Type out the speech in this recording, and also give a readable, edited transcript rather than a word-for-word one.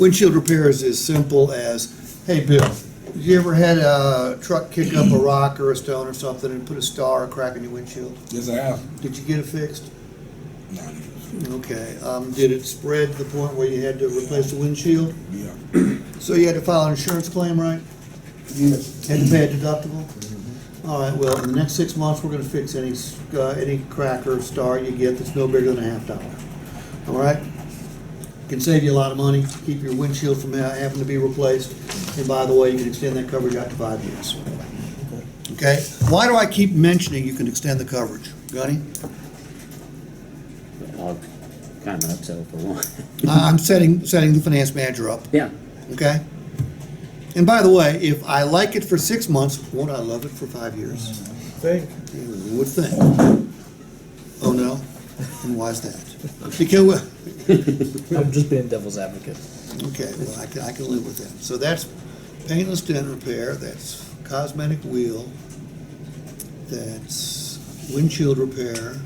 Windshield repair is as simple as, hey, Bill, did you ever had a truck kick up a rock or a stone or something and put a star or crack in your windshield? Yes, I have. Did you get it fixed? No, Okay. Did it spread to the point where you had to replace the windshield? yeah. So you had to file an insurance claim, right? You had to pay a deductible? All right, well, in the next 6 months, we're gonna fix any crack or star you get that's no bigger than $50. All right? Can save you a lot of money, keep your windshield from having to be replaced, and by the way, you can extend that coverage out to 5 years. Okay? Why do I keep mentioning you can extend the coverage? Gunny? I'll kind of upsell for one. I'm setting the finance manager up, Yeah, okay? And by the way, if I like it for 6 months, won't I love it for 5 years? Think. You would think. Oh, no? And why is that? Because, I'm just being devil's advocate. okay, well, I can live with that. So that's paintless dent repair, that's cosmetic wheel, that's windshield repair,